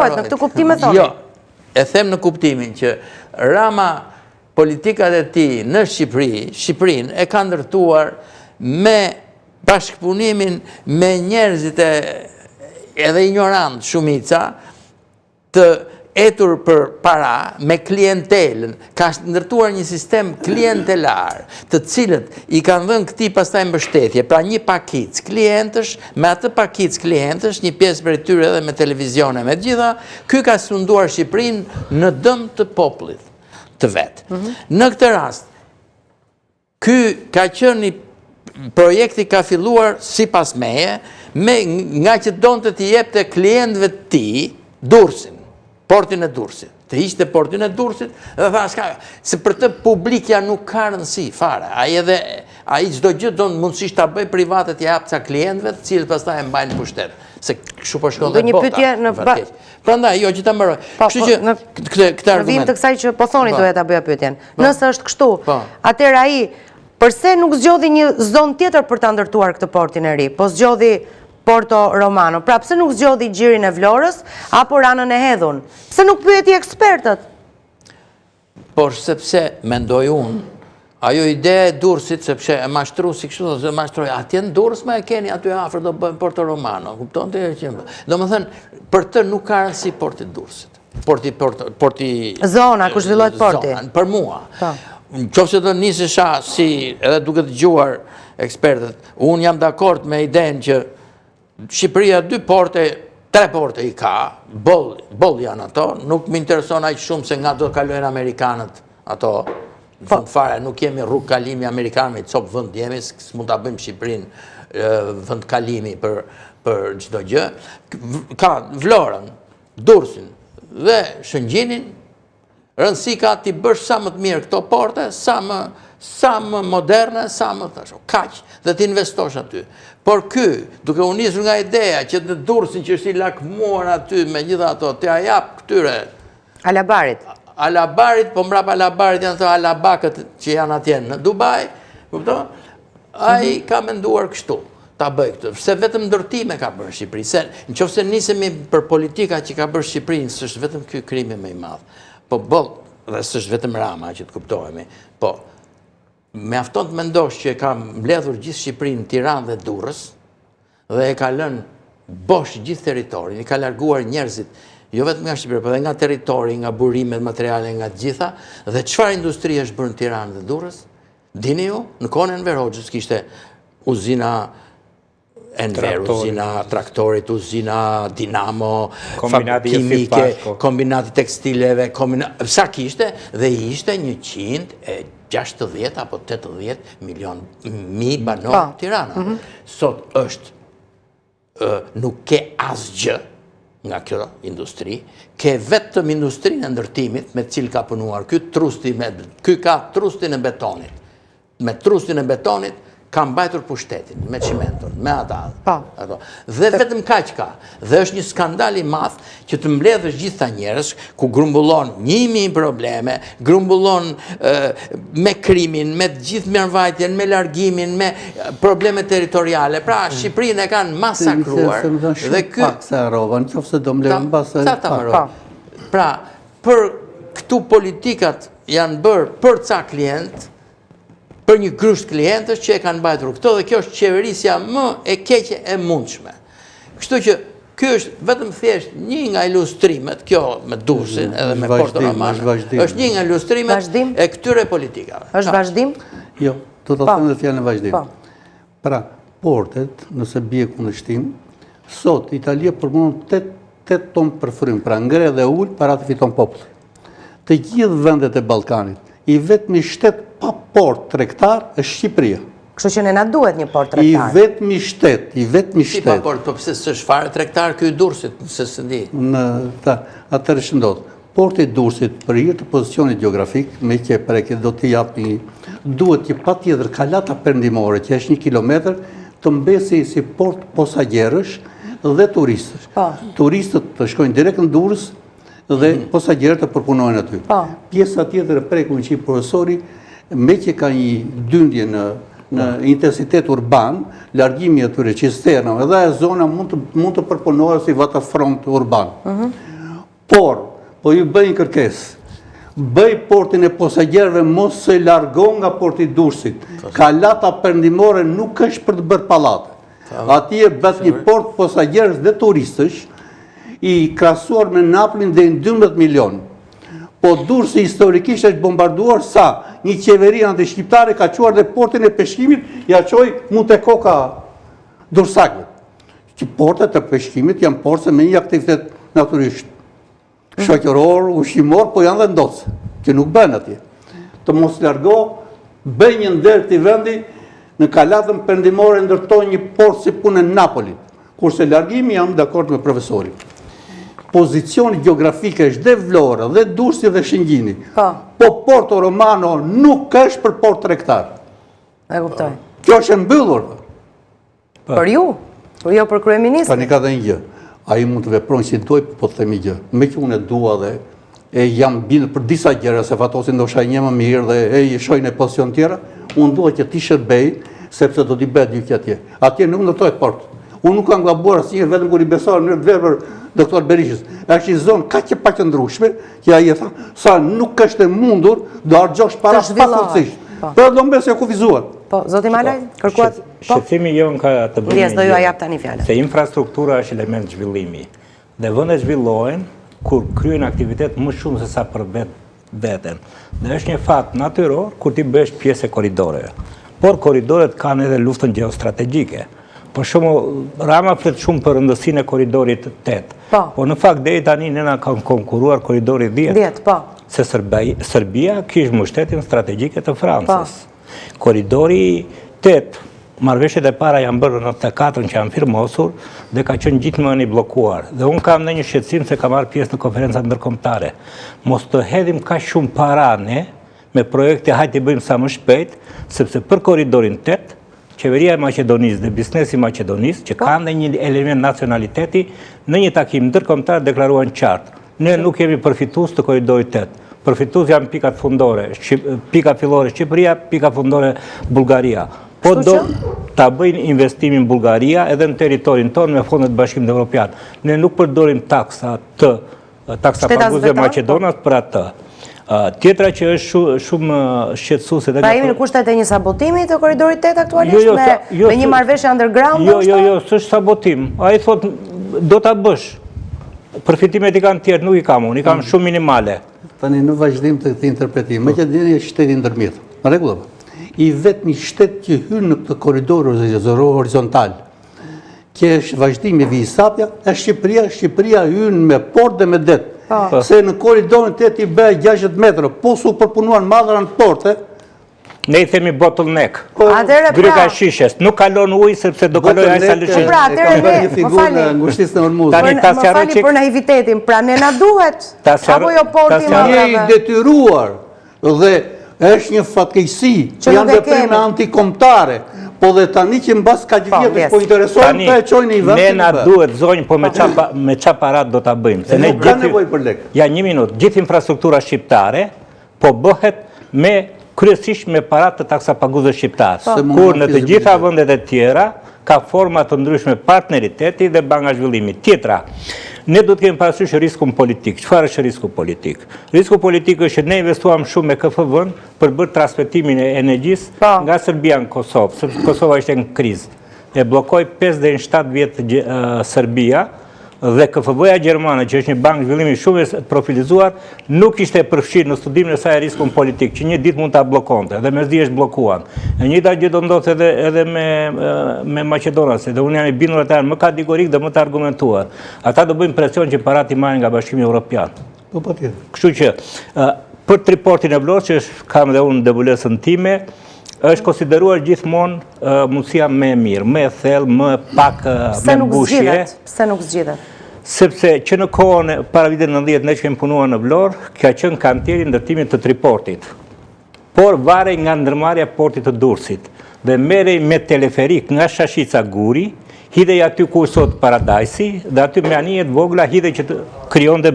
Në këtë kuptim e thoni? Jo, e them në kuptimin që Rama politikat e ti në Shqipërinë e ka ndërtuar me bashkëpunimin me njerëzit edhe ignorant shumica të etur për para me klientelën, ka ndërtuar një sistem klientelar të cilët i kanë dhënë këtij pastaj mbështetje, pra një pakic klientësh, me atë pakic klientësh, një pjesë prej tyre edhe me televizione me gjitha, ky ka sunduar Shqipërinë në dëm të popullit të vet. Në këtë rast, ky ka qenë një projekti ka filluar sipas meje, nga që donte t'i jepte klientëve të tij Durrësin, portin e Durrësit, të hiqte portin e Durrësit dhe tha se për të publikja nuk ka rëndësi fare. Ai çdo gjë don mundësisht ta bëj private t'i jap ca klientëve, të cilët pastaj e mbajnë pushtet. Se kështu po shkon dhe bota. Prandaj jo që ta mbaroj. Kështu që këtë argument. Vim të kësaj që po thoni doja ta bëja pyetjen. Nëse është kështu, atëherë ai përse nuk zgjodhi një zonë tjetër për ta ndërtuar këtë portin e ri? Po zgjodhi Porto Romano. Pra pse nuk zgjodhi gjirin e Vlorës apo ranën e Hedhun? Pse nuk pyeti ekspertët? Por sepse mendoj unë, ajo ideja e Durrësit, sepse e mashtru si kështu, se mashtroj, atje në Durrës ma e keni aty afër do bëjmë Porto Romano. Kupton të do më thënë, për të nuk ka rëndësi porti Durrësit. Porti... Zona, ku zhvillohet porti? Për mua. Qofse do nisesha si edhe duke dëgjuar ekspertët, unë jam dakord me idenë që Shqipëria 2 porte, 3 porte i ka, boll janë ato, nuk më intereson aq shumë se nga do kalojnë Amerikanët ato, në fund fare, nuk jemi rrugë kalimi Amerikanëve, copë vënd jemi, s'mund ta bëjmë Shqipërinë vënd kalimi për çdo gjë. Ka Vlorën, Durrësin dhe Shëngjinin, rëndësi ka t'i bësh sa më të mirë këto porte, sa më moderne, sa më kaq, dhe t'investosh aty. Por ky, duke u nisur nga ideja që në Durrësin që është i lakmuar aty me gjitha ato, t'ja jap këtyre... Alabarit. Alabarit, po mbrapa Alabarit janë të alabakët që janë atje në Dubai, kupton? Ai ka menduar kështu, ta bëj këtë, se vetëm ndërtime ka bërë Shqipëri, se nëse nisemi për politika që ka bërë Shqipërinë, s'është vetëm ky krimi më i madh. Po dhe s'është vetëm Rama që të kuptohemi, po mjafton të mendosh që e ka mbledhur gjithë Shqipërinë, Tiranë dhe Durrës dhe e ka lënë bosh gjithë territorin, i ka larguar njerëzit, jo vetëm nga Shqipëria, por edhe nga territori, nga burimet, materiale, nga të gjitha, dhe çfarë industri është bërë në Tiranë dhe Durrës? Dini ju, në kohën e Enver Hoxhës kishte uzina Enver, uzina traktorit, uzina Dinamo, kimike, kombinati tekstileve, sa kishte, dhe ishte 160 apo 80 milion banor Tirana. Sot është, nuk ke asgjë nga kjo industri, ke vetëm industrinë e ndërtimit me cilë ka punuar. Ky ka trustin e betonit. Me trustin e betonit ka mbajtur pushtetin, me cimenton, me ata. Dhe vetëm kaq ka. Dhe është një skandal i madh që të mbledhësh gjitha njerëz ku grumbullon 1000 probleme, grumbullon me krimin, me gjithë mirëvajtjen, me largimin, me probleme territoriale. Pra Shqipërinë e kanë masakruar. Dhe ky pak se harrova, nëse do mbledhën mbas. Pra për këtu politikat janë bërë për ca klient, për një grusht klientës që e kanë mbajtur këto, dhe kjo është qeverisja më e keqe e mundshme. Kështu që kjo është vetëm thjesht një nga ilustrimet, kjo me Durrësin edhe me Porto Romano, është një nga ilustrimet e këtyre politikave. Është vazhdim? Jo, do të them dhe fjalën vazhdim. Pra, portet, nëse bie kundërshtim, sot Italia përmban 8 ton përfrym, pra ngre dhe ul para të fiton populli. Të gjithë vendet e Ballkanit, i vetmi shtet pa port tregtar është Shqipëria. Kështu që ne na duhet një port tregtar. I vetmi shtet. Si pa port, po pse s'është fare tregtar ky i Durrësit, se s'di. Atëherë shëndot. Porti i Durrësit për hir të pozicionit gjeografik, me që prekje do t'i jap duhet që patjetër kalata perëndimore, që është 1 kilometër, të mbesi si port posagerësh dhe turistësh. Turistët të shkojnë direkt në Durrës dhe posagerët të përpunojnë aty. Pjesa tjetër e prekun që i profesori, me që ka një dyndje në intensitet urban, largimi atyre cisternave, edhe e zona mund të përpunohet si waterfront urban. Por, po ju bëjnë kërkesë. Bëj portin e Posagjerëve mos se largon nga porti Durrësit. Kalata perëndimore nuk është për të bërë pallate. Atje bëhet një port Posagjerës dhe turistësh, i krahasuar me Napolin dhe 12 milion. Po Durrësi historikisht është bombarduar sa një qeveri antishqiptare ka quar dhe portin e peshkimit, ja qoj mu të koka Durrësakëve. Që portet e peshkimit janë porte me një aktivitet naturisht shoqëror, ushqimor, po janë dhe ndocë, që nuk bënë atje. Të mos largo, bëj një ndër të vendi, në kalatën perëndimore ndërtoj një port si punë në Napoli, kurse largimi jam dakord me profesorin. Pozicioni geografike është dhe Vlora, dhe Durrësi dhe Shëngjini. Po Porto Romano nuk është për port tregtar. E kuptoj. Kjo është e mbyllur. Për ju? Për jo për kryeministrin? Tani ka dhe një gjë. Ai mund të veprojnë si doj, po të themi gjë. Me që unë e dua dhe e jam bindë për disa gjëra, se fatosin ndoshta një më mirë dhe e shojnë e pozicion tjera, unë dua që ti shërbej, sepse do t'i bëhet gjyqi atje. Atje nuk ndërtohet port. Unë nuk kam gabuar asnjëherë, vetëm kur i besova në verbër doktor Berishës. Është një zonë kaq e paqëndrueshme që ai e tha, sa nuk është e mundur do harxhosh para pafullësisht. Për do mbesë kufizuar. Po, zoti Malaj, kërkuat? Shqetësimi jonë ka të bëjë. Ndjes, do ju jap tani fjalën. Se infrastruktura është element zhvillimi. Dhe vendet zhvillohen kur kryen aktivitet më shumë se sa për veten. Dhe është një fakt natyror kur ti bësh pjesë e korridoreve. Por korridoret kanë edhe luftën gjeostrategjike. Për shumë, Rama flet shumë për rëndësinë e korridorit 8. Po në fakt deri tani ne na kanë konkuruar korridori 10. 10, po. Se Serbia kishte mbështetjen strategjike të Francës. Korridori 8, marrëveshjet e para janë bërë në 94 që janë firmosur dhe ka qenë gjithmonë i bllokuar. Dhe unë kam një shqetësim se ka marrë pjesë në konferenca ndërkombëtare. Mos të hedhim kaq shumë para ne me projekte hajde bëjmë sa më shpejt, sepse për korridorin 8 Qeveria e Maqedonisë dhe biznesi i Maqedonisë, që kanë dhe një element nacionaliteti, në një takim ndërkombëtar deklaruan qartë. Ne nuk jemi përfitues të korridorit 8. Përfitues janë pikat fundore, pika fillore Shqipëria, pika fundore Bullgaria. Po do ta bëjnë investimin Bullgaria edhe në territorin tonë me fondet Bashkimit Evropian. Ne nuk përdorim taksa paguzve Maqedonas për atë. Tjetra që është shumë shqetësuese. Pra jemi në kushtet e një sabotimi të korridorit 8 aktualisht me një marrëveshje underground? Jo, s'është sabotim. Ai thotë do ta bësh. Përfitimet i kanë tjerë, nuk i kam unë, i kam shumë minimale. Tani në vazhdim të këtij interpretimi, Maqedonia është shteti ndërmjet. Në rregull. I vetmi shtet që hyn në këtë korridor horizontal, që është vazhdimi i Visapja, është Shqipëria hyn me port dhe me det. Se në korridorin 8 i bëj 60 metra, po su përpunuan madhra në porte. Ne i themi bottleneck. Gryka shishes, nuk kalon ujë sepse do kaloj ai sa lëshim. Pra, atëherë një figurë në ngushtisë në Ormuz. Më fali për naivitetin, pra ne na duhet. Apo jo porti më ne i detyruar dhe është një fatkeqësi që janë veprime antikombëtare. Po dhe tani që mbas kaq vjetësh po interesojnë të e çojnë në vend. Ne na duhet zonjë, po me çfarë parat do ta bëjmë? Se ne ka nevojë për lek. Ja, një minutë, gjithë infrastruktura shqiptare po bëhet me kryesisht me parat të taksapaguzëve shqiptar. Kur në të gjitha vendet e tjera ka forma të ndryshme partneriteti dhe banka zhvillimi. Tjetra, ne do të kemi parasysh riskun politik. Çfarë është risku politik? Risku politik është që ne investuam shumë me KFV-n për bërë transmetimin e energjisë nga Serbia në Kosovë, sepse Kosova ishte në krizë. E bllokoi 5 deri në 7 vjet Serbia dhe KFV-ja gjermane, që është një bankë zhvillimi shumë e profilizuar, nuk ishte përfshirë në studimin e saj riskun politik, që një ditë mund ta bllokonte dhe mesdi është bllokuar. E njëjta gjë do ndodhte edhe me Maqedonasin, dhe unë jam i bindur ata më kategorik dhe më të argumentuar. Ata do bëjnë presion që parat i marrin nga Bashkimi Evropian. Po patjetër. Kështu që për triportin e Vlorës, që kam dhe unë debulesën time, është konsideruar gjithmonë mundësia më e mirë, më e thellë, më pak me mbushje. Pse nuk zgjidhet? Sepse që në kohën para vitit 90 ne që kemi punuar në Vlorë, ka qenë kantieri ndërtimit të triportit. Por varej nga ndërmarrja e portit të Durrësit dhe merrej me teleferik nga Shashica Guri, hidhej aty ku sot Paradajsi dhe aty me anije të vogla hidhej që të krijonte